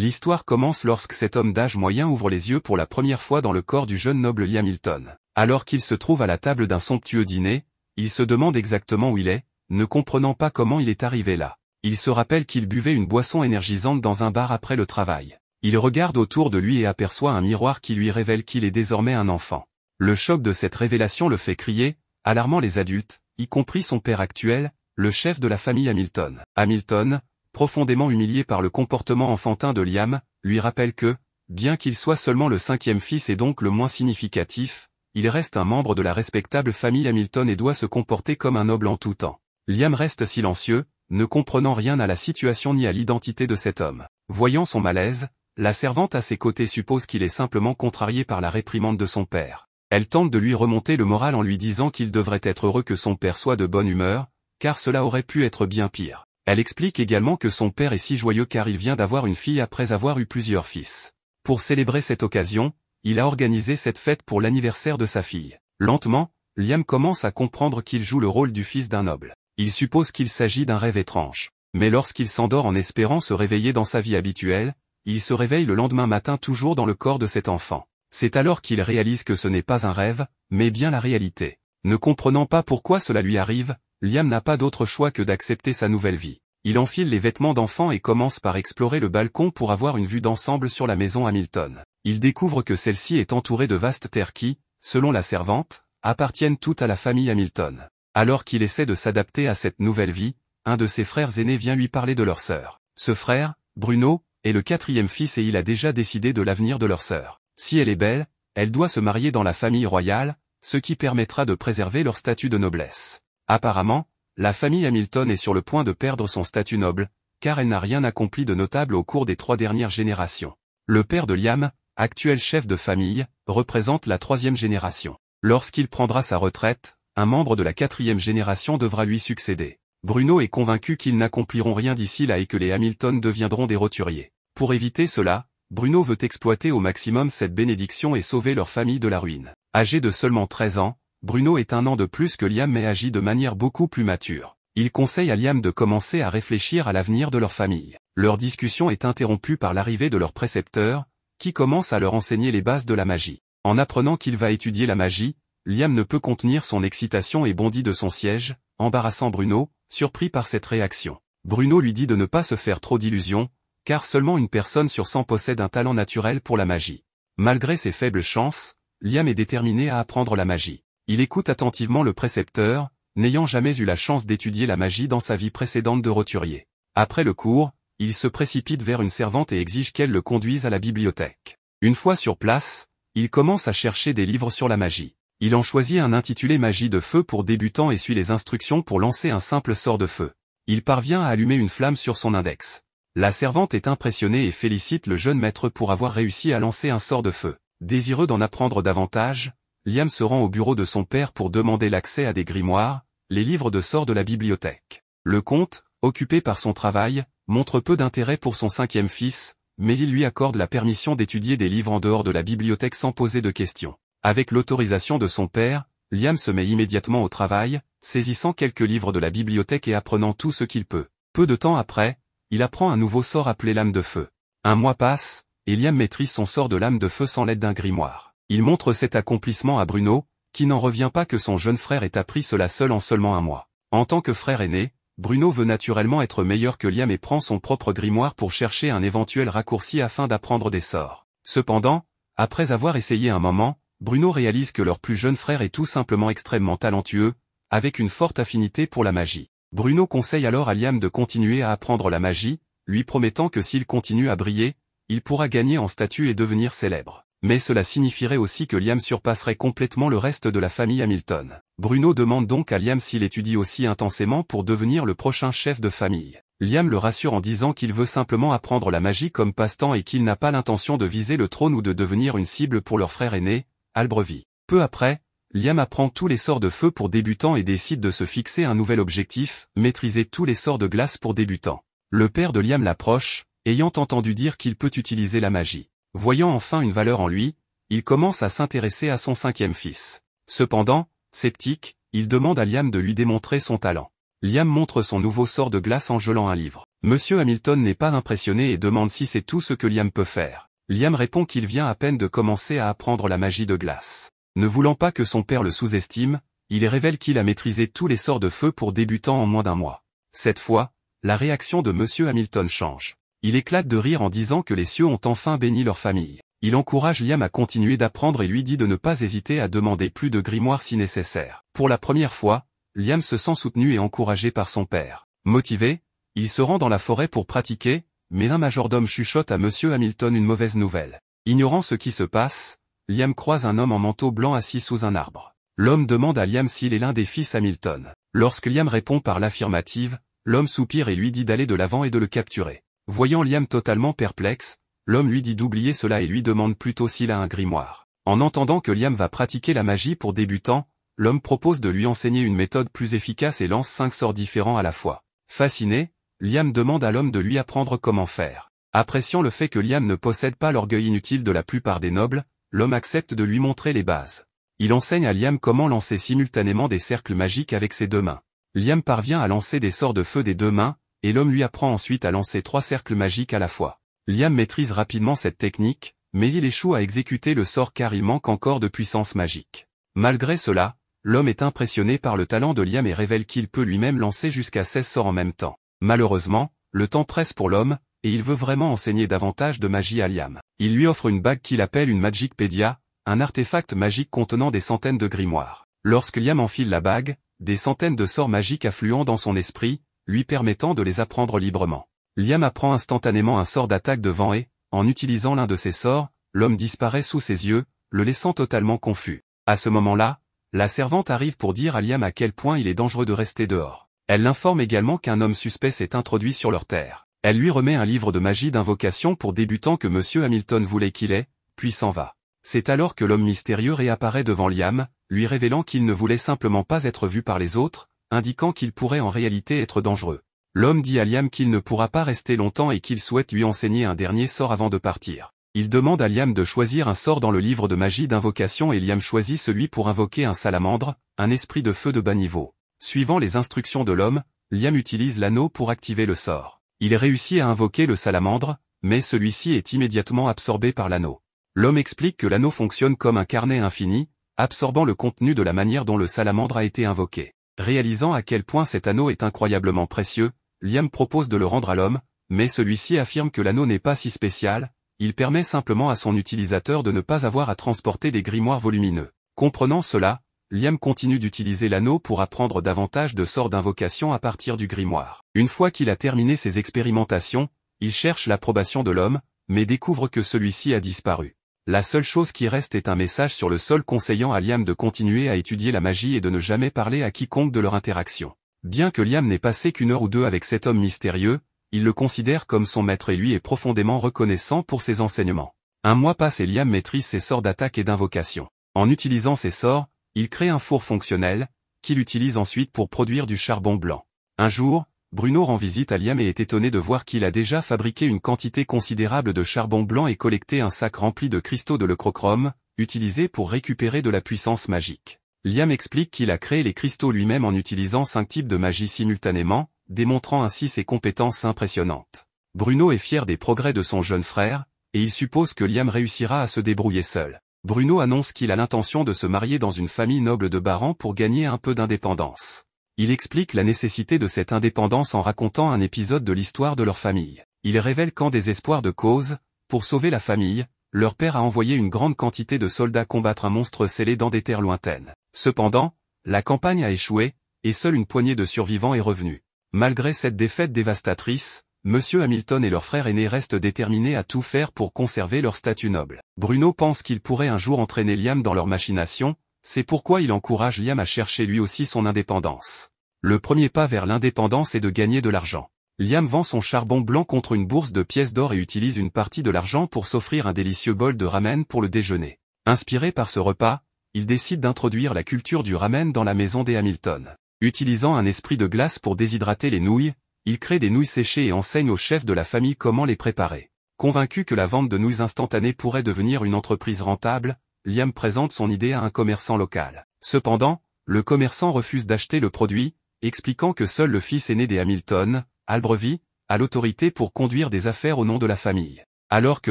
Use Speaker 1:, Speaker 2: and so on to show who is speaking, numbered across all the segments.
Speaker 1: L'histoire commence lorsque cet homme d'âge moyen ouvre les yeux pour la première fois dans le corps du jeune noble Liam Hilton. Alors qu'il se trouve à la table d'un somptueux dîner, il se demande exactement où il est, ne comprenant pas comment il est arrivé là. Il se rappelle qu'il buvait une boisson énergisante dans un bar après le travail. Il regarde autour de lui et aperçoit un miroir qui lui révèle qu'il est désormais un enfant. Le choc de cette révélation le fait crier, alarmant les adultes, y compris son père actuel, le chef de la famille Hamilton. Hamilton, profondément humilié par le comportement enfantin de Liam, lui rappelle que, bien qu'il soit seulement le cinquième fils et donc le moins significatif, il reste un membre de la respectable famille Hamilton et doit se comporter comme un noble en tout temps. Liam reste silencieux, ne comprenant rien à la situation ni à l'identité de cet homme. Voyant son malaise, la servante à ses côtés suppose qu'il est simplement contrarié par la réprimande de son père. Elle tente de lui remonter le moral en lui disant qu'il devrait être heureux que son père soit de bonne humeur, car cela aurait pu être bien pire. Elle explique également que son père est si joyeux car il vient d'avoir une fille après avoir eu plusieurs fils. Pour célébrer cette occasion, il a organisé cette fête pour l'anniversaire de sa fille. Lentement, Liam commence à comprendre qu'il joue le rôle du fils d'un noble. Il suppose qu'il s'agit d'un rêve étrange. Mais lorsqu'il s'endort en espérant se réveiller dans sa vie habituelle, il se réveille le lendemain matin toujours dans le corps de cet enfant. C'est alors qu'il réalise que ce n'est pas un rêve, mais bien la réalité. Ne comprenant pas pourquoi cela lui arrive, Liam n'a pas d'autre choix que d'accepter sa nouvelle vie. Il enfile les vêtements d'enfant et commence par explorer le balcon pour avoir une vue d'ensemble sur la maison Hamilton. Il découvre que celle-ci est entourée de vastes terres qui, selon la servante, appartiennent toutes à la famille Hamilton. Alors qu'il essaie de s'adapter à cette nouvelle vie, un de ses frères aînés vient lui parler de leur sœur. Ce frère, Bruno, est le quatrième fils et il a déjà décidé de l'avenir de leur sœur. Si elle est belle, elle doit se marier dans la famille royale, ce qui permettra de préserver leur statut de noblesse. Apparemment, la famille Hamilton est sur le point de perdre son statut noble, car elle n'a rien accompli de notable au cours des 3 dernières générations. Le père de Liam, actuel chef de famille, représente la 3e génération. Lorsqu'il prendra sa retraite, un membre de la 4e génération devra lui succéder. Bruno est convaincu qu'ils n'accompliront rien d'ici là et que les Hamilton deviendront des roturiers. Pour éviter cela, Bruno veut exploiter au maximum cette bénédiction et sauver leur famille de la ruine. Âgé de seulement 13 ans, Bruno est 1 an de plus que Liam mais agit de manière beaucoup plus mature. Il conseille à Liam de commencer à réfléchir à l'avenir de leur famille. Leur discussion est interrompue par l'arrivée de leur précepteur, qui commence à leur enseigner les bases de la magie. En apprenant qu'il va étudier la magie, Liam ne peut contenir son excitation et bondit de son siège, embarrassant Bruno, surpris par cette réaction. Bruno lui dit de ne pas se faire trop d'illusions, car seulement une personne sur 100 possède un talent naturel pour la magie. Malgré ses faibles chances, Liam est déterminé à apprendre la magie. Il écoute attentivement le précepteur, n'ayant jamais eu la chance d'étudier la magie dans sa vie précédente de roturier. Après le cours, il se précipite vers une servante et exige qu'elle le conduise à la bibliothèque. Une fois sur place, il commence à chercher des livres sur la magie. Il en choisit un intitulé Magie de feu pour débutants et suit les instructions pour lancer un simple sort de feu. Il parvient à allumer une flamme sur son index. La servante est impressionnée et félicite le jeune maître pour avoir réussi à lancer un sort de feu. Désireux d'en apprendre davantage, Liam se rend au bureau de son père pour demander l'accès à des grimoires, les livres de sorts de la bibliothèque. Le comte, occupé par son travail, montre peu d'intérêt pour son 5e fils, mais il lui accorde la permission d'étudier des livres en dehors de la bibliothèque sans poser de questions. Avec l'autorisation de son père, Liam se met immédiatement au travail, saisissant quelques livres de la bibliothèque et apprenant tout ce qu'il peut. Peu de temps après, il apprend un nouveau sort appelé Lame de feu. Un mois passe, et Liam maîtrise son sort de lame de feu sans l'aide d'un grimoire. Il montre cet accomplissement à Bruno, qui n'en revient pas que son jeune frère ait appris cela seul en seulement 1 mois. En tant que frère aîné, Bruno veut naturellement être meilleur que Liam et prend son propre grimoire pour chercher un éventuel raccourci afin d'apprendre des sorts. Cependant, après avoir essayé un moment, Bruno réalise que leur plus jeune frère est tout simplement extrêmement talentueux, avec une forte affinité pour la magie. Bruno conseille alors à Liam de continuer à apprendre la magie, lui promettant que s'il continue à briller, il pourra gagner en statut et devenir célèbre. Mais cela signifierait aussi que Liam surpasserait complètement le reste de la famille Hamilton. Bruno demande donc à Liam s'il étudie aussi intensément pour devenir le prochain chef de famille. Liam le rassure en disant qu'il veut simplement apprendre la magie comme passe-temps et qu'il n'a pas l'intention de viser le trône ou de devenir une cible pour leur frère aîné, Albrevi. Peu après, Liam apprend tous les sorts de feu pour débutants et décide de se fixer un nouvel objectif, maîtriser tous les sorts de glace pour débutants. Le père de Liam l'approche, ayant entendu dire qu'il peut utiliser la magie. Voyant enfin une valeur en lui, il commence à s'intéresser à son 5e fils. Cependant, sceptique, il demande à Liam de lui démontrer son talent. Liam montre son nouveau sort de glace en gelant un livre. Monsieur Hamilton n'est pas impressionné et demande si c'est tout ce que Liam peut faire. Liam répond qu'il vient à peine de commencer à apprendre la magie de glace. Ne voulant pas que son père le sous-estime, il révèle qu'il a maîtrisé tous les sorts de feu pour débutants en moins d'un mois. Cette fois, la réaction de Monsieur Hamilton change. Il éclate de rire en disant que les cieux ont enfin béni leur famille. Il encourage Liam à continuer d'apprendre et lui dit de ne pas hésiter à demander plus de grimoires si nécessaire. Pour la première fois, Liam se sent soutenu et encouragé par son père. Motivé, il se rend dans la forêt pour pratiquer, mais un majordome chuchote à Monsieur Hamilton une mauvaise nouvelle. Ignorant ce qui se passe, Liam croise un homme en manteau blanc assis sous un arbre. L'homme demande à Liam s'il est l'un des fils Hamilton. Lorsque Liam répond par l'affirmative, l'homme soupire et lui dit d'aller de l'avant et de le capturer. Voyant Liam totalement perplexe, l'homme lui dit d'oublier cela et lui demande plutôt s'il a un grimoire. En entendant que Liam va pratiquer la magie pour débutants, l'homme propose de lui enseigner une méthode plus efficace et lance 5 sorts différents à la fois. Fasciné, Liam demande à l'homme de lui apprendre comment faire. Appréciant le fait que Liam ne possède pas l'orgueil inutile de la plupart des nobles, l'homme accepte de lui montrer les bases. Il enseigne à Liam comment lancer simultanément des cercles magiques avec ses 2 mains. Liam parvient à lancer des sorts de feu des 2 mains, et l'homme lui apprend ensuite à lancer 3 cercles magiques à la fois. Liam maîtrise rapidement cette technique, mais il échoue à exécuter le sort car il manque encore de puissance magique. Malgré cela, l'homme est impressionné par le talent de Liam et révèle qu'il peut lui-même lancer jusqu'à 16 sorts en même temps. Malheureusement, le temps presse pour l'homme, et il veut vraiment enseigner davantage de magie à Liam. Il lui offre une bague qu'il appelle une Magicpedia, un artefact magique contenant des centaines de grimoires. Lorsque Liam enfile la bague, des centaines de sorts magiques affluent dans son esprit, lui permettant de les apprendre librement. Liam apprend instantanément un sort d'attaque de vent et, en utilisant l'un de ces sorts, l'homme disparaît sous ses yeux, le laissant totalement confus. À ce moment-là, la servante arrive pour dire à Liam à quel point il est dangereux de rester dehors. Elle l'informe également qu'un homme suspect s'est introduit sur leur terre. Elle lui remet un livre de magie d'invocation pour débutants que Monsieur Hamilton voulait qu'il ait, puis s'en va. C'est alors que l'homme mystérieux réapparaît devant Liam, lui révélant qu'il ne voulait simplement pas être vu par les autres, indiquant qu'il pourrait en réalité être dangereux. L'homme dit à Liam qu'il ne pourra pas rester longtemps et qu'il souhaite lui enseigner un dernier sort avant de partir. Il demande à Liam de choisir un sort dans le livre de magie d'invocation et Liam choisit celui pour invoquer un salamandre, un esprit de feu de bas niveau. Suivant les instructions de l'homme, Liam utilise l'anneau pour activer le sort. Il réussit à invoquer le salamandre, mais celui-ci est immédiatement absorbé par l'anneau. L'homme explique que l'anneau fonctionne comme un carnet infini, absorbant le contenu de la manière dont le salamandre a été invoqué. Réalisant à quel point cet anneau est incroyablement précieux, Liam propose de le rendre à l'homme, mais celui-ci affirme que l'anneau n'est pas si spécial, il permet simplement à son utilisateur de ne pas avoir à transporter des grimoires volumineux. Comprenant cela, Liam continue d'utiliser l'anneau pour apprendre davantage de sorts d'invocation à partir du grimoire. Une fois qu'il a terminé ses expérimentations, il cherche l'approbation de l'homme, mais découvre que celui-ci a disparu. La seule chose qui reste est un message sur le sol conseillant à Liam de continuer à étudier la magie et de ne jamais parler à quiconque de leur interaction. Bien que Liam n'ait passé qu'une heure ou deux avec cet homme mystérieux, il le considère comme son maître et lui est profondément reconnaissant pour ses enseignements. Un mois passe et Liam maîtrise ses sorts d'attaque et d'invocation. En utilisant ces sorts, il crée un four fonctionnel, qu'il utilise ensuite pour produire du charbon blanc. Un jour, Bruno rend visite à Liam et est étonné de voir qu'il a déjà fabriqué une quantité considérable de charbon blanc et collecté un sac rempli de cristaux de l'euchrochrome, utilisés pour récupérer de la puissance magique. Liam explique qu'il a créé les cristaux lui-même en utilisant 5 types de magie simultanément, démontrant ainsi ses compétences impressionnantes. Bruno est fier des progrès de son jeune frère, et il suppose que Liam réussira à se débrouiller seul. Bruno annonce qu'il a l'intention de se marier dans une famille noble de Baran pour gagner un peu d'indépendance. Il explique la nécessité de cette indépendance en racontant un épisode de l'histoire de leur famille. Il révèle qu'en désespoir de cause, pour sauver la famille, leur père a envoyé une grande quantité de soldats combattre un monstre scellé dans des terres lointaines. Cependant, la campagne a échoué, et seule une poignée de survivants est revenue. Malgré cette défaite dévastatrice, Monsieur Hamilton et leur frère aîné restent déterminés à tout faire pour conserver leur statut noble. Bruno pense qu'il pourrait un jour entraîner Liam dans leur machination, c'est pourquoi il encourage Liam à chercher lui aussi son indépendance. Le premier pas vers l'indépendance est de gagner de l'argent. Liam vend son charbon blanc contre une bourse de pièces d'or et utilise une partie de l'argent pour s'offrir un délicieux bol de ramen pour le déjeuner. Inspiré par ce repas, il décide d'introduire la culture du ramen dans la maison des Hamilton. Utilisant un esprit de glace pour déshydrater les nouilles, il crée des nouilles séchées et enseigne au chef de la famille comment les préparer. Convaincu que la vente de nouilles instantanées pourrait devenir une entreprise rentable, Liam présente son idée à un commerçant local. Cependant, le commerçant refuse d'acheter le produit, expliquant que seul le fils aîné des Hamilton, Albrecht, a l'autorité pour conduire des affaires au nom de la famille. Alors que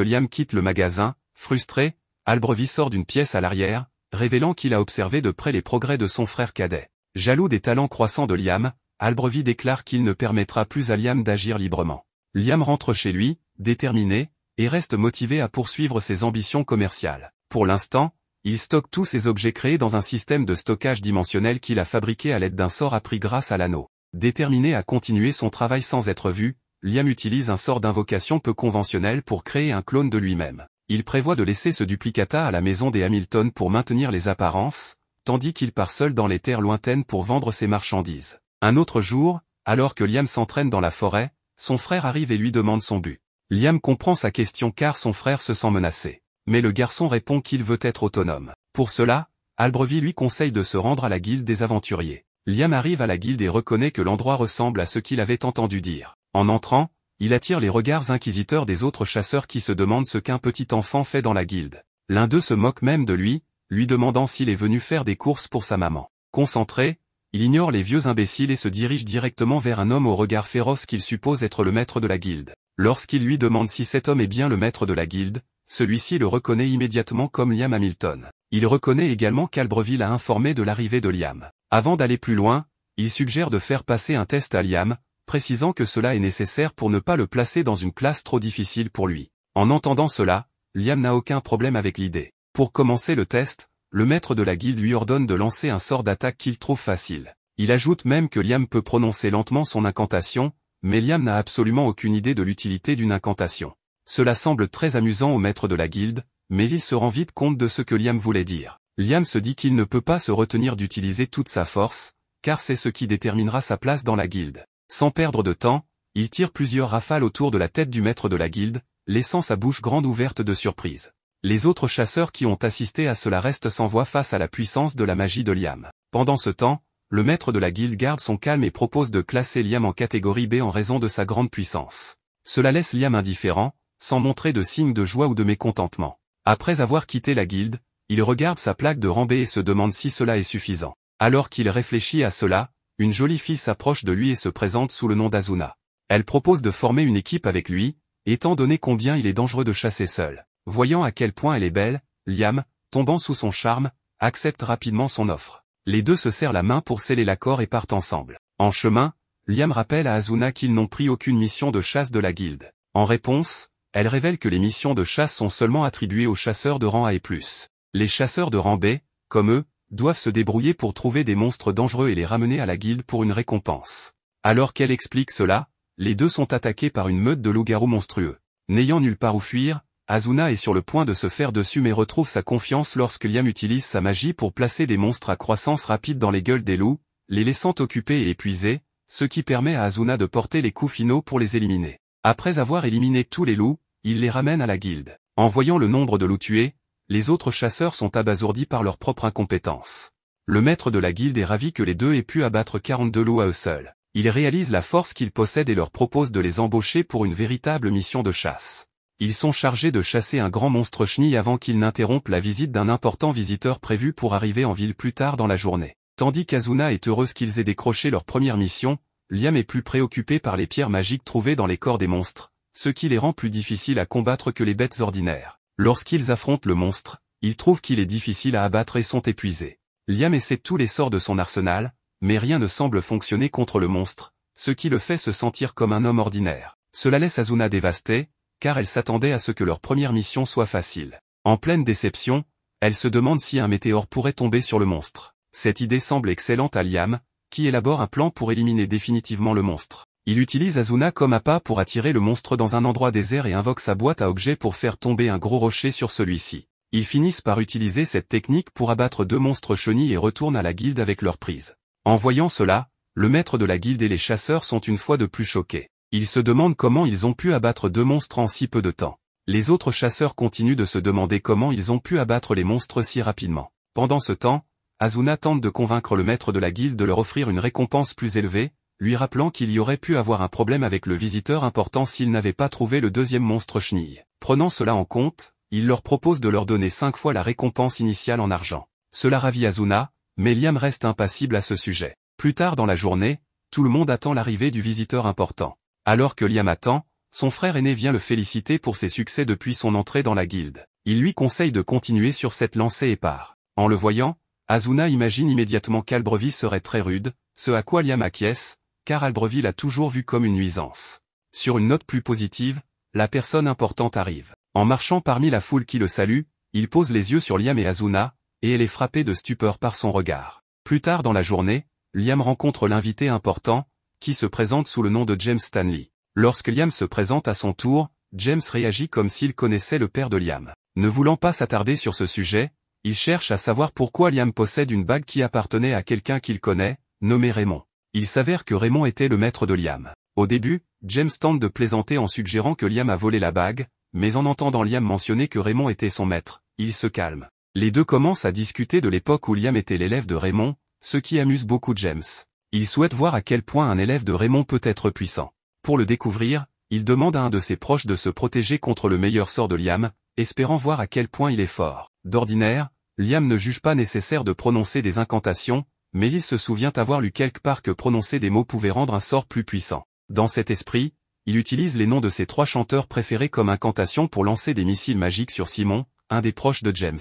Speaker 1: Liam quitte le magasin, frustré, Albrevi sort d'une pièce à l'arrière, révélant qu'il a observé de près les progrès de son frère cadet. Jaloux des talents croissants de Liam, Albrevi déclare qu'il ne permettra plus à Liam d'agir librement. Liam rentre chez lui, déterminé, et reste motivé à poursuivre ses ambitions commerciales. Pour l'instant, il stocke tous ses objets créés dans un système de stockage dimensionnel qu'il a fabriqué à l'aide d'un sort appris grâce à l'anneau. Déterminé à continuer son travail sans être vu, Liam utilise un sort d'invocation peu conventionnel pour créer un clone de lui-même. Il prévoit de laisser ce duplicata à la maison des Hamilton pour maintenir les apparences, tandis qu'il part seul dans les terres lointaines pour vendre ses marchandises. Un autre jour, alors que Liam s'entraîne dans la forêt, son frère arrive et lui demande son but. Liam comprend sa question car son frère se sent menacé. Mais le garçon répond qu'il veut être autonome. Pour cela, Albrevi lui conseille de se rendre à la guilde des aventuriers. Liam arrive à la guilde et reconnaît que l'endroit ressemble à ce qu'il avait entendu dire. En entrant, il attire les regards inquisiteurs des autres chasseurs qui se demandent ce qu'un petit enfant fait dans la guilde. L'un d'eux se moque même de lui demandant s'il est venu faire des courses pour sa maman. Concentré, il ignore les vieux imbéciles et se dirige directement vers un homme au regard féroce qu'il suppose être le maître de la guilde. Lorsqu'il lui demande si cet homme est bien le maître de la guilde, celui-ci le reconnaît immédiatement comme Liam Hamilton. Il reconnaît également qu'Albreville a informé de l'arrivée de Liam. Avant d'aller plus loin, il suggère de faire passer un test à Liam, précisant que cela est nécessaire pour ne pas le placer dans une classe trop difficile pour lui. En entendant cela, Liam n'a aucun problème avec l'idée. Pour commencer le test, le maître de la guilde lui ordonne de lancer un sort d'attaque qu'il trouve facile. Il ajoute même que Liam peut prononcer lentement son incantation, mais Liam n'a absolument aucune idée de l'utilité d'une incantation. Cela semble très amusant au maître de la guilde, mais il se rend vite compte de ce que Liam voulait dire. Liam se dit qu'il ne peut pas se retenir d'utiliser toute sa force, car c'est ce qui déterminera sa place dans la guilde. Sans perdre de temps, il tire plusieurs rafales autour de la tête du maître de la guilde, laissant sa bouche grande ouverte de surprise. Les autres chasseurs qui ont assisté à cela restent sans voix face à la puissance de la magie de Liam. Pendant ce temps, le maître de la guilde garde son calme et propose de classer Liam en catégorie B en raison de sa grande puissance. Cela laisse Liam indifférent, sans montrer de signe de joie ou de mécontentement. Après avoir quitté la guilde, il regarde sa plaque de rang B et se demande si cela est suffisant. Alors qu'il réfléchit à cela, une jolie fille s'approche de lui et se présente sous le nom d'Azuna. Elle propose de former une équipe avec lui, étant donné combien il est dangereux de chasser seul. Voyant à quel point elle est belle, Liam, tombant sous son charme, accepte rapidement son offre. Les deux se serrent la main pour sceller l'accord et partent ensemble. En chemin, Liam rappelle à Azuna qu'ils n'ont pris aucune mission de chasse de la guilde. En réponse, elle révèle que les missions de chasse sont seulement attribuées aux chasseurs de rang A et plus. Les chasseurs de rang B, comme eux, doivent se débrouiller pour trouver des monstres dangereux et les ramener à la guilde pour une récompense. Alors qu'elle explique cela, les deux sont attaqués par une meute de loups-garous monstrueux. N'ayant nulle part où fuir, Azuna est sur le point de se faire dessus mais retrouve sa confiance lorsque Liam utilise sa magie pour placer des monstres à croissance rapide dans les gueules des loups, les laissant occupés et épuisés, ce qui permet à Azuna de porter les coups finaux pour les éliminer. Après avoir éliminé tous les loups, il les ramène à la guilde. En voyant le nombre de loups tués, les autres chasseurs sont abasourdis par leur propre incompétence. Le maître de la guilde est ravi que les deux aient pu abattre 42 loups à eux seuls. Il réalise la force qu'ils possèdent et leur propose de les embaucher pour une véritable mission de chasse. Ils sont chargés de chasser un grand monstre chenille avant qu'ils n'interrompent la visite d'un important visiteur prévu pour arriver en ville plus tard dans la journée. Tandis qu'Azuna est heureuse qu'ils aient décroché leur première mission, Liam est plus préoccupé par les pierres magiques trouvées dans les corps des monstres, ce qui les rend plus difficiles à combattre que les bêtes ordinaires. Lorsqu'ils affrontent le monstre, ils trouvent qu'il est difficile à abattre et sont épuisés. Liam essaie tous les sorts de son arsenal, mais rien ne semble fonctionner contre le monstre, ce qui le fait se sentir comme un homme ordinaire. Cela laisse Azuna dévastée, car elle s'attendait à ce que leur première mission soit facile. En pleine déception, elle se demande si un météore pourrait tomber sur le monstre. Cette idée semble excellente à Liam, qui élabore un plan pour éliminer définitivement le monstre. Il utilise Azuna comme appât pour attirer le monstre dans un endroit désert et invoque sa boîte à objets pour faire tomber un gros rocher sur celui-ci. Ils finissent par utiliser cette technique pour abattre 2 monstres chenilles et retournent à la guilde avec leur prise. En voyant cela, le maître de la guilde et les chasseurs sont une fois de plus choqués. Ils se demandent comment ils ont pu abattre 2 monstres en si peu de temps. Les autres chasseurs continuent de se demander comment ils ont pu abattre les monstres si rapidement. Pendant ce temps, Azuna tente de convaincre le maître de la guilde de leur offrir une récompense plus élevée, lui rappelant qu'il y aurait pu avoir un problème avec le visiteur important s'il n'avait pas trouvé le 2e monstre chenille. Prenant cela en compte, il leur propose de leur donner 5 fois la récompense initiale en argent. Cela ravit Azuna, mais Liam reste impassible à ce sujet. Plus tard dans la journée, tout le monde attend l'arrivée du visiteur important. Alors que Liam attend, son frère aîné vient le féliciter pour ses succès depuis son entrée dans la guilde. Il lui conseille de continuer sur cette lancée et part. En le voyant, Asuna imagine immédiatement qu'Albreville serait très rude, ce à quoi Liam acquiesce, car Albreville l'a toujours vu comme une nuisance. Sur une note plus positive, la personne importante arrive. En marchant parmi la foule qui le salue, il pose les yeux sur Liam et Asuna, et elle est frappée de stupeur par son regard. Plus tard dans la journée, Liam rencontre l'invité important, qui se présente sous le nom de James Stanley. Lorsque Liam se présente à son tour, James réagit comme s'il connaissait le père de Liam. Ne voulant pas s'attarder sur ce sujet, il cherche à savoir pourquoi Liam possède une bague qui appartenait à quelqu'un qu'il connaît, nommé Raymond. Il s'avère que Raymond était le maître de Liam. Au début, James tente de plaisanter en suggérant que Liam a volé la bague, mais en entendant Liam mentionner que Raymond était son maître, il se calme. Les deux commencent à discuter de l'époque où Liam était l'élève de Raymond, ce qui amuse beaucoup James. Il souhaite voir à quel point un élève de Raymond peut être puissant. Pour le découvrir, il demande à un de ses proches de se protéger contre le meilleur sort de Liam, espérant voir à quel point il est fort. D'ordinaire, Liam ne juge pas nécessaire de prononcer des incantations, mais il se souvient avoir lu quelque part que prononcer des mots pouvait rendre un sort plus puissant. Dans cet esprit, il utilise les noms de ses 3 chanteurs préférés comme incantation pour lancer des missiles magiques sur Simon, un des proches de James.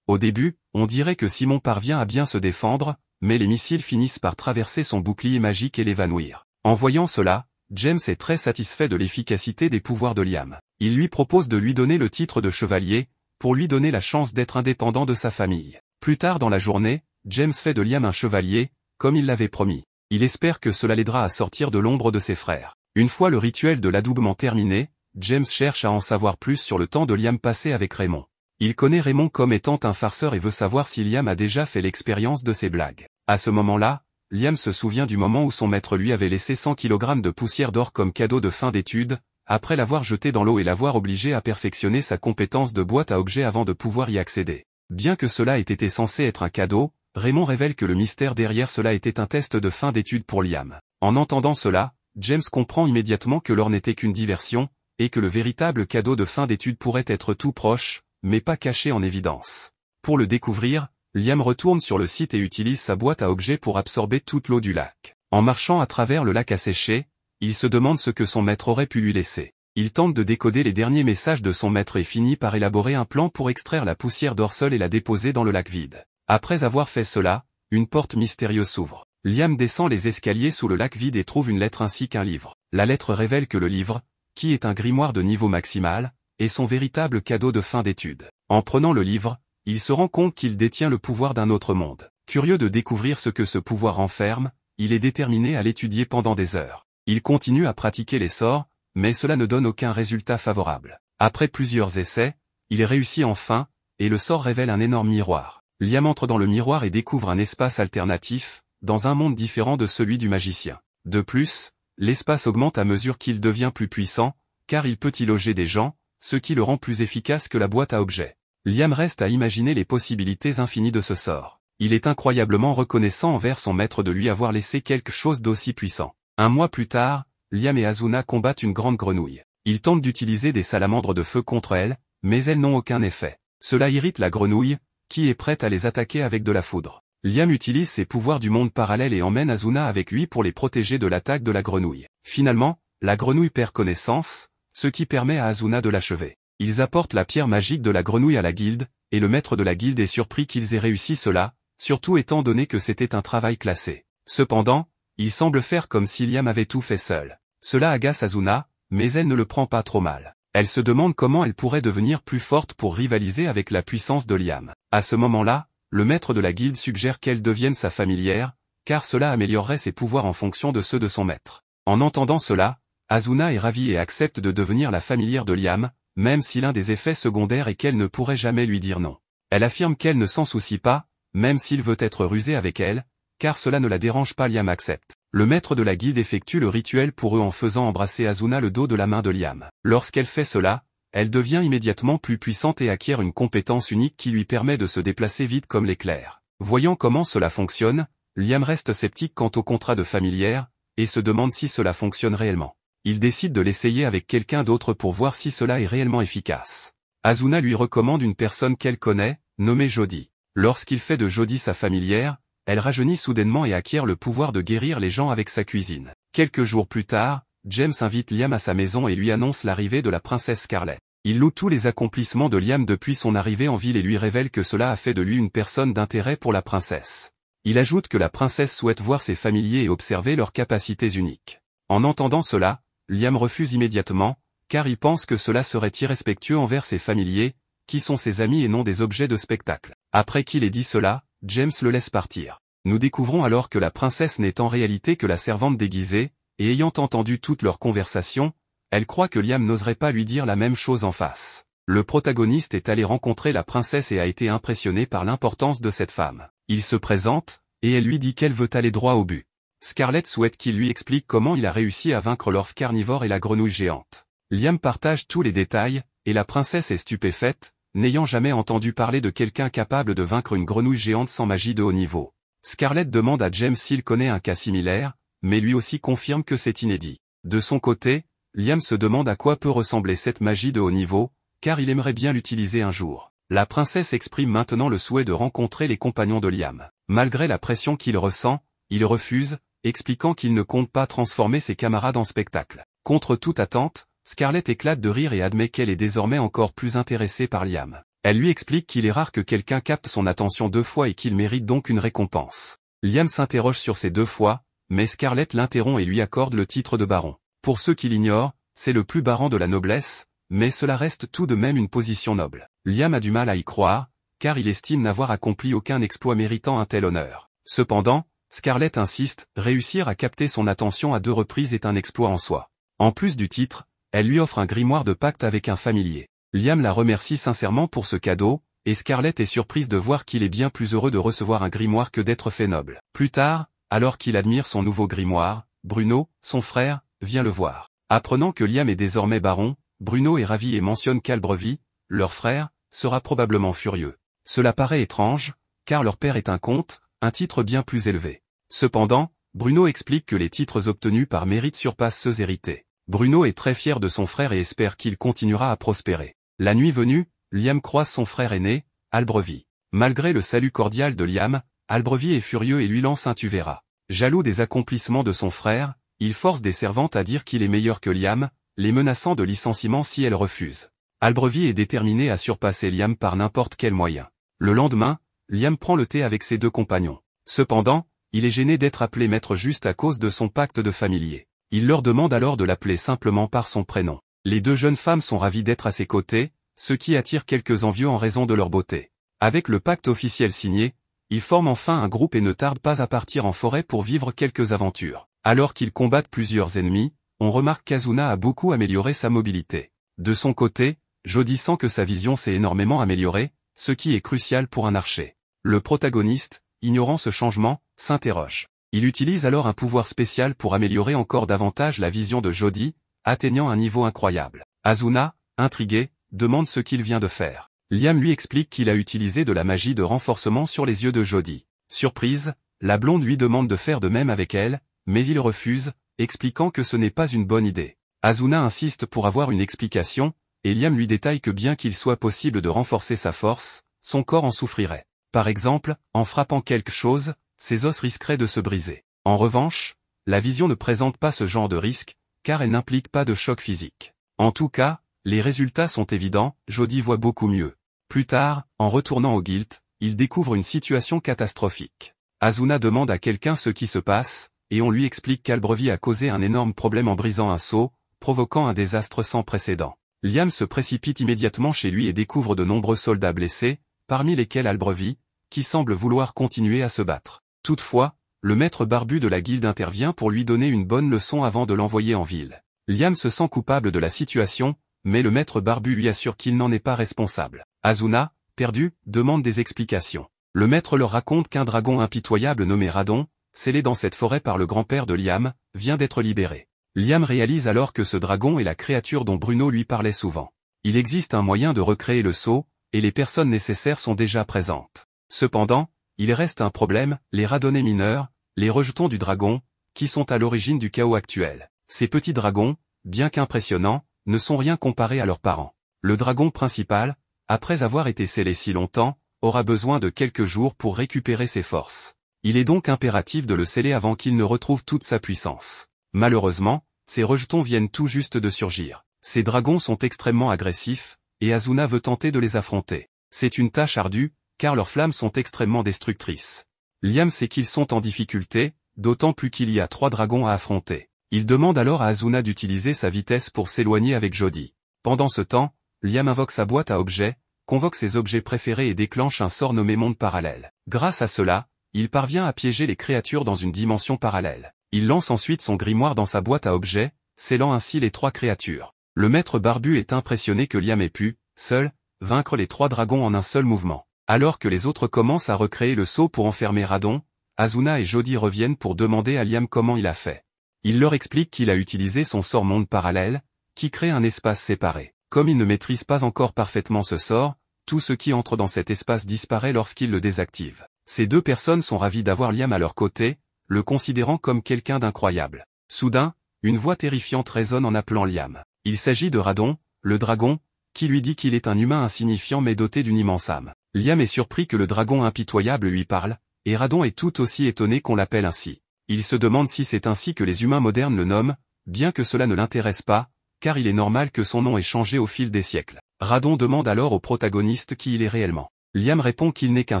Speaker 1: Au début, on dirait que Simon parvient à bien se défendre, mais les missiles finissent par traverser son bouclier magique et l'évanouir. En voyant cela, James est très satisfait de l'efficacité des pouvoirs de Liam. Il lui propose de lui donner le titre de chevalier, pour lui donner la chance d'être indépendant de sa famille. Plus tard dans la journée, James fait de Liam un chevalier, comme il l'avait promis. Il espère que cela l'aidera à sortir de l'ombre de ses frères. Une fois le rituel de l'adoubement terminé, James cherche à en savoir plus sur le temps de Liam passé avec Raymond. Il connaît Raymond comme étant un farceur et veut savoir si Liam a déjà fait l'expérience de ses blagues. À ce moment-là, Liam se souvient du moment où son maître lui avait laissé 100 kg de poussière d'or comme cadeau de fin d'études, après l'avoir jeté dans l'eau et l'avoir obligé à perfectionner sa compétence de boîte à objets avant de pouvoir y accéder. Bien que cela ait été censé être un cadeau, Raymond révèle que le mystère derrière cela était un test de fin d'études pour Liam. En entendant cela, James comprend immédiatement que l'or n'était qu'une diversion, et que le véritable cadeau de fin d'études pourrait être tout proche, mais pas caché en évidence. Pour le découvrir, Liam retourne sur le site et utilise sa boîte à objets pour absorber toute l'eau du lac. En marchant à travers le lac asséché, il se demande ce que son maître aurait pu lui laisser. Il tente de décoder les derniers messages de son maître et finit par élaborer un plan pour extraire la poussière d'or seule et la déposer dans le lac vide. Après avoir fait cela, une porte mystérieuse s'ouvre. Liam descend les escaliers sous le lac vide et trouve une lettre ainsi qu'un livre. La lettre révèle que le livre, qui est un grimoire de niveau maximal, est son véritable cadeau de fin d'études. En prenant le livre, il se rend compte qu'il détient le pouvoir d'un autre monde. Curieux de découvrir ce que ce pouvoir renferme, il est déterminé à l'étudier pendant des heures. Il continue à pratiquer les sorts, mais cela ne donne aucun résultat favorable. Après plusieurs essais, il réussit enfin, et le sort révèle un énorme miroir. Liam entre dans le miroir et découvre un espace alternatif, dans un monde différent de celui du magicien. De plus, l'espace augmente à mesure qu'il devient plus puissant, car il peut y loger des gens, ce qui le rend plus efficace que la boîte à objets. Liam reste à imaginer les possibilités infinies de ce sort. Il est incroyablement reconnaissant envers son maître de lui avoir laissé quelque chose d'aussi puissant. Un mois plus tard, Liam et Asuna combattent une grande grenouille. Ils tentent d'utiliser des salamandres de feu contre elle, mais elles n'ont aucun effet. Cela irrite la grenouille, qui est prête à les attaquer avec de la foudre. Liam utilise ses pouvoirs du monde parallèle et emmène Asuna avec lui pour les protéger de l'attaque de la grenouille. Finalement, la grenouille perd connaissance, ce qui permet à Asuna de l'achever. Ils apportent la pierre magique de la grenouille à la guilde, et le maître de la guilde est surpris qu'ils aient réussi cela, surtout étant donné que c'était un travail classé. Cependant, il semble faire comme si Liam avait tout fait seul. Cela agace Asuna, mais elle ne le prend pas trop mal. Elle se demande comment elle pourrait devenir plus forte pour rivaliser avec la puissance de Liam. À ce moment-là, le maître de la guilde suggère qu'elle devienne sa familière, car cela améliorerait ses pouvoirs en fonction de ceux de son maître. En entendant cela, Asuna est ravie et accepte de devenir la familière de Liam, même si l'un des effets secondaires est qu'elle ne pourrait jamais lui dire non. Elle affirme qu'elle ne s'en soucie pas, même s'il veut être rusé avec elle, car cela ne la dérange pas. Liam accepte. Le maître de la guilde effectue le rituel pour eux en faisant embrasser Asuna le dos de la main de Liam. Lorsqu'elle fait cela, elle devient immédiatement plus puissante et acquiert une compétence unique qui lui permet de se déplacer vite comme l'éclair. Voyant comment cela fonctionne, Liam reste sceptique quant au contrat de familière, et se demande si cela fonctionne réellement. Il décide de l'essayer avec quelqu'un d'autre pour voir si cela est réellement efficace. Asuna lui recommande une personne qu'elle connaît, nommée Jodie. Lorsqu'il fait de Jodie sa familière, elle rajeunit soudainement et acquiert le pouvoir de guérir les gens avec sa cuisine. Quelques jours plus tard, James invite Liam à sa maison et lui annonce l'arrivée de la princesse Scarlett. Il loue tous les accomplissements de Liam depuis son arrivée en ville et lui révèle que cela a fait de lui une personne d'intérêt pour la princesse. Il ajoute que la princesse souhaite voir ses familiers et observer leurs capacités uniques. En entendant cela, Liam refuse immédiatement, car il pense que cela serait irrespectueux envers ses familiers, qui sont ses amis et non des objets de spectacle. Après qu'il ait dit cela, James le laisse partir. Nous découvrons alors que la princesse n'est en réalité que la servante déguisée, et ayant entendu toute leur conversation, elle croit que Liam n'oserait pas lui dire la même chose en face. Le protagoniste est allé rencontrer la princesse et a été impressionné par l'importance de cette femme. Il se présente, et elle lui dit qu'elle veut aller droit au but. Scarlett souhaite qu'il lui explique comment il a réussi à vaincre l'orfe carnivore et la grenouille géante. Liam partage tous les détails, et la princesse est stupéfaite, n'ayant jamais entendu parler de quelqu'un capable de vaincre une grenouille géante sans magie de haut niveau. Scarlett demande à James s'il connaît un cas similaire, mais lui aussi confirme que c'est inédit. De son côté, Liam se demande à quoi peut ressembler cette magie de haut niveau, car il aimerait bien l'utiliser un jour. La princesse exprime maintenant le souhait de rencontrer les compagnons de Liam. Malgré la pression qu'il ressent, il refuse, expliquant qu'il ne compte pas transformer ses camarades en spectacle. Contre toute attente, Scarlett éclate de rire et admet qu'elle est désormais encore plus intéressée par Liam. Elle lui explique qu'il est rare que quelqu'un capte son attention 2 fois et qu'il mérite donc une récompense. Liam s'interroge sur ces 2 fois, mais Scarlett l'interrompt et lui accorde le titre de baron. Pour ceux qui l'ignorent, c'est le plus bas rang de la noblesse, mais cela reste tout de même une position noble. Liam a du mal à y croire, car il estime n'avoir accompli aucun exploit méritant un tel honneur. Cependant, Scarlett insiste, réussir à capter son attention à 2 reprises est un exploit en soi. En plus du titre, elle lui offre un grimoire de pacte avec un familier. Liam la remercie sincèrement pour ce cadeau, et Scarlett est surprise de voir qu'il est bien plus heureux de recevoir un grimoire que d'être fait noble. Plus tard, alors qu'il admire son nouveau grimoire, Bruno, son frère, vient le voir. Apprenant que Liam est désormais baron, Bruno est ravi et mentionne qu'Albrevie, leur frère, sera probablement furieux. Cela paraît étrange, car leur père est un comte, un titre bien plus élevé. Cependant, Bruno explique que les titres obtenus par mérite surpassent ceux hérités. Bruno est très fier de son frère et espère qu'il continuera à prospérer. La nuit venue, Liam croise son frère aîné, Albrevie. Malgré le salut cordial de Liam, Albrevie est furieux et lui lance un tu verras. Jaloux des accomplissements de son frère, il force des servantes à dire qu'il est meilleur que Liam, les menaçant de licenciement si elles refusent. Albrevie est déterminé à surpasser Liam par n'importe quel moyen. Le lendemain, Liam prend le thé avec ses 2 compagnons. Cependant, il est gêné d'être appelé maître juste à cause de son pacte de familier. Il leur demande alors de l'appeler simplement par son prénom. Les 2 jeunes femmes sont ravies d'être à ses côtés, ce qui attire quelques envieux en raison de leur beauté. Avec le pacte officiel signé, ils forment enfin un groupe et ne tardent pas à partir en forêt pour vivre quelques aventures. Alors qu'ils combattent plusieurs ennemis, on remarque qu'Azuna a beaucoup amélioré sa mobilité. De son côté, Jody sent que sa vision s'est énormément améliorée, ce qui est crucial pour un archer. Le protagoniste, ignorant ce changement, s'interroge. Il utilise alors un pouvoir spécial pour améliorer encore davantage la vision de Jody, atteignant un niveau incroyable. Azuna, intrigué, demande ce qu'il vient de faire. Liam lui explique qu'il a utilisé de la magie de renforcement sur les yeux de Jody. Surprise, la blonde lui demande de faire de même avec elle, mais il refuse, expliquant que ce n'est pas une bonne idée. Azuna insiste pour avoir une explication, et Liam lui détaille que bien qu'il soit possible de renforcer sa force, son corps en souffrirait. Par exemple, en frappant quelque chose, ses os risqueraient de se briser. En revanche, la vision ne présente pas ce genre de risque, car elle n'implique pas de choc physique. En tout cas, les résultats sont évidents, Jody voit beaucoup mieux. Plus tard, en retournant au guild, il découvre une situation catastrophique. Azuna demande à quelqu'un ce qui se passe, et on lui explique qu'Albrevie a causé un énorme problème en brisant un seau, provoquant un désastre sans précédent. Liam se précipite immédiatement chez lui et découvre de nombreux soldats blessés, parmi lesquels Albrevie, qui semble vouloir continuer à se battre. Toutefois, le maître barbu de la guilde intervient pour lui donner une bonne leçon avant de l'envoyer en ville. Liam se sent coupable de la situation, mais le maître barbu lui assure qu'il n'en est pas responsable. Azuna, perdu, demande des explications. Le maître leur raconte qu'un dragon impitoyable nommé Radon, scellé dans cette forêt par le grand-père de Liam, vient d'être libéré. Liam réalise alors que ce dragon est la créature dont Bruno lui parlait souvent. Il existe un moyen de recréer le sceau, et les personnes nécessaires sont déjà présentes. Cependant, il reste un problème, les radonnés mineurs, les rejetons du dragon, qui sont à l'origine du chaos actuel. Ces petits dragons, bien qu'impressionnants, ne sont rien comparés à leurs parents. Le dragon principal, après avoir été scellé si longtemps, aura besoin de quelques jours pour récupérer ses forces. Il est donc impératif de le sceller avant qu'il ne retrouve toute sa puissance. Malheureusement, ces rejetons viennent tout juste de surgir. Ces dragons sont extrêmement agressifs, et Asuna veut tenter de les affronter. C'est une tâche ardue, car leurs flammes sont extrêmement destructrices. Liam sait qu'ils sont en difficulté, d'autant plus qu'il y a 3 dragons à affronter. Il demande alors à Asuna d'utiliser sa vitesse pour s'éloigner avec Jody. Pendant ce temps, Liam invoque sa boîte à objets, convoque ses objets préférés et déclenche un sort nommé monde parallèle. Grâce à cela, il parvient à piéger les créatures dans une dimension parallèle. Il lance ensuite son grimoire dans sa boîte à objets, scellant ainsi les 3 créatures. Le maître barbu est impressionné que Liam ait pu, seul, vaincre les 3 dragons en un seul mouvement. Alors que les autres commencent à recréer le sceau pour enfermer Radon, Asuna et Jody reviennent pour demander à Liam comment il a fait. Il leur explique qu'il a utilisé son sort monde parallèle, qui crée un espace séparé. Comme il ne maîtrise pas encore parfaitement ce sort, tout ce qui entre dans cet espace disparaît lorsqu'il le désactive. Ces 2 personnes sont ravies d'avoir Liam à leur côté, le considérant comme quelqu'un d'incroyable. Soudain, une voix terrifiante résonne en appelant Liam. Il s'agit de Radon, le dragon, qui lui dit qu'il est un humain insignifiant mais doté d'une immense âme. Liam est surpris que le dragon impitoyable lui parle, et Radon est tout aussi étonné qu'on l'appelle ainsi. Il se demande si c'est ainsi que les humains modernes le nomment, bien que cela ne l'intéresse pas, car il est normal que son nom ait changé au fil des siècles. Radon demande alors au protagoniste qui il est réellement. Liam répond qu'il n'est qu'un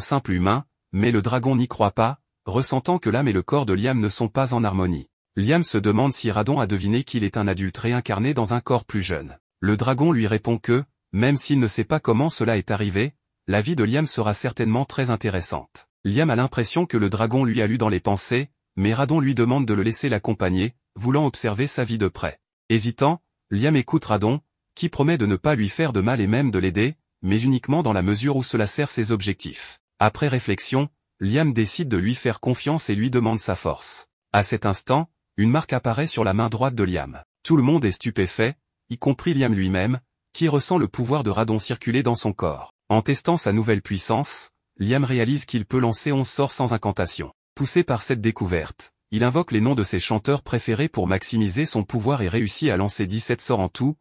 Speaker 1: simple humain, mais le dragon n'y croit pas, ressentant que l'âme et le corps de Liam ne sont pas en harmonie. Liam se demande si Radon a deviné qu'il est un adulte réincarné dans un corps plus jeune. Le dragon lui répond que, même s'il ne sait pas comment cela est arrivé, la vie de Liam sera certainement très intéressante. Liam a l'impression que le dragon lui a lu dans les pensées, mais Radon lui demande de le laisser l'accompagner, voulant observer sa vie de près. Hésitant, Liam écoute Radon, qui promet de ne pas lui faire de mal et même de l'aider, mais uniquement dans la mesure où cela sert ses objectifs. Après réflexion, Liam décide de lui faire confiance et lui demande sa force. À cet instant, une marque apparaît sur la main droite de Liam. Tout le monde est stupéfait, y compris Liam lui-même, qui ressent le pouvoir de Radon circuler dans son corps. En testant sa nouvelle puissance, Liam réalise qu'il peut lancer 11 sorts sans incantation. Poussé par cette découverte, il invoque les noms de ses chanteurs préférés pour maximiser son pouvoir et réussit à lancer 17 sorts en tout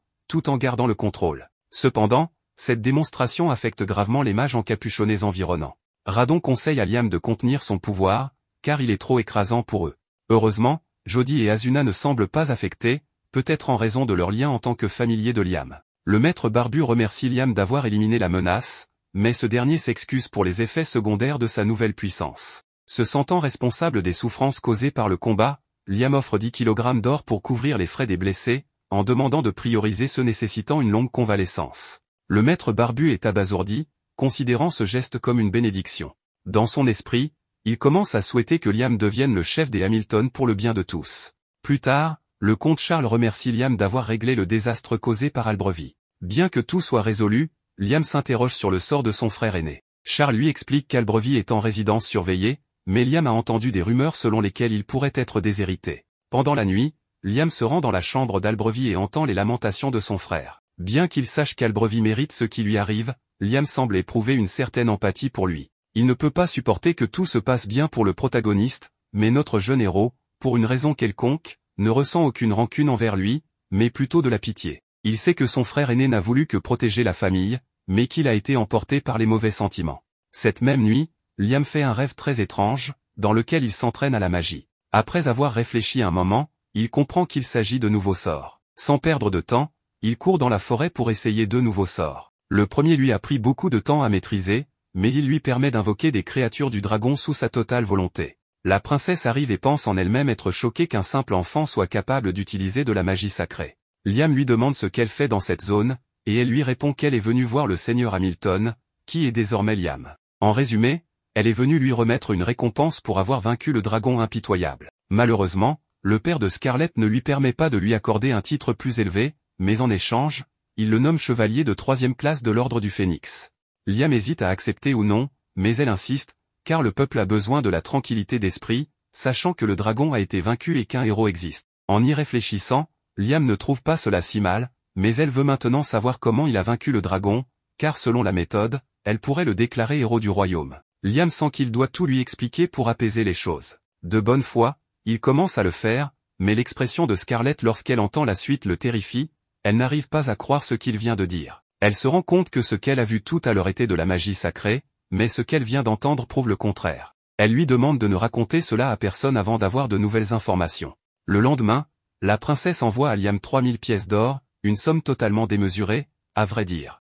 Speaker 1: en gardant le contrôle. Cependant, cette démonstration affecte gravement les mages encapuchonnés environnants. Radon conseille à Liam de contenir son pouvoir, car il est trop écrasant pour eux. Heureusement, Jody et Asuna ne semblent pas affectés, peut-être en raison de leur lien en tant que familiers de Liam. Le maître barbu remercie Liam d'avoir éliminé la menace, mais ce dernier s'excuse pour les effets secondaires de sa nouvelle puissance. Se sentant responsable des souffrances causées par le combat, Liam offre 10 kg d'or pour couvrir les frais des blessés, en demandant de prioriser ceux nécessitant une longue convalescence. Le maître barbu est abasourdi, considérant ce geste comme une bénédiction. Dans son esprit, il commence à souhaiter que Liam devienne le chef des Hamilton pour le bien de tous. Plus tard, le comte Charles remercie Liam d'avoir réglé le désastre causé par Albrevie. Bien que tout soit résolu, Liam s'interroge sur le sort de son frère aîné. Charles lui explique qu'Albrevie est en résidence surveillée, mais Liam a entendu des rumeurs selon lesquelles il pourrait être déshérité. Pendant la nuit, Liam se rend dans la chambre d'Albrevie et entend les lamentations de son frère. Bien qu'il sache qu'Albrevie mérite ce qui lui arrive, Liam semble éprouver une certaine empathie pour lui. Il ne peut pas supporter que tout se passe bien pour le protagoniste, mais notre jeune héros, pour une raison quelconque, ne ressent aucune rancune envers lui, mais plutôt de la pitié. Il sait que son frère aîné n'a voulu que protéger la famille, mais qu'il a été emporté par les mauvais sentiments. Cette même nuit, Liam fait un rêve très étrange, dans lequel il s'entraîne à la magie. Après avoir réfléchi un moment, il comprend qu'il s'agit de nouveaux sorts. Sans perdre de temps, il court dans la forêt pour essayer 2 nouveaux sorts. Le premier lui a pris beaucoup de temps à maîtriser, mais il lui permet d'invoquer des créatures du dragon sous sa totale volonté. La princesse arrive et pense en elle-même être choquée qu'un simple enfant soit capable d'utiliser de la magie sacrée. Liam lui demande ce qu'elle fait dans cette zone, et elle lui répond qu'elle est venue voir le seigneur Hamilton, qui est désormais Liam. En résumé, elle est venue lui remettre une récompense pour avoir vaincu le dragon impitoyable. Malheureusement, le père de Scarlett ne lui permet pas de lui accorder un titre plus élevé, mais en échange, il le nomme chevalier de 3e classe de l'ordre du Phénix. Liam hésite à accepter ou non, mais elle insiste, car le peuple a besoin de la tranquillité d'esprit, sachant que le dragon a été vaincu et qu'un héros existe. En y réfléchissant, Liam ne trouve pas cela si mal, mais elle veut maintenant savoir comment il a vaincu le dragon, car selon la méthode, elle pourrait le déclarer héros du royaume. Liam sent qu'il doit tout lui expliquer pour apaiser les choses. De bonne foi, il commence à le faire, mais l'expression de Scarlett lorsqu'elle entend la suite le terrifie, elle n'arrive pas à croire ce qu'il vient de dire. Elle se rend compte que ce qu'elle a vu tout à l'heure était de la magie sacrée, mais ce qu'elle vient d'entendre prouve le contraire. Elle lui demande de ne raconter cela à personne avant d'avoir de nouvelles informations. Le lendemain, La princesse envoie à Liam 3000 pièces d'or, une somme totalement démesurée, à vrai dire.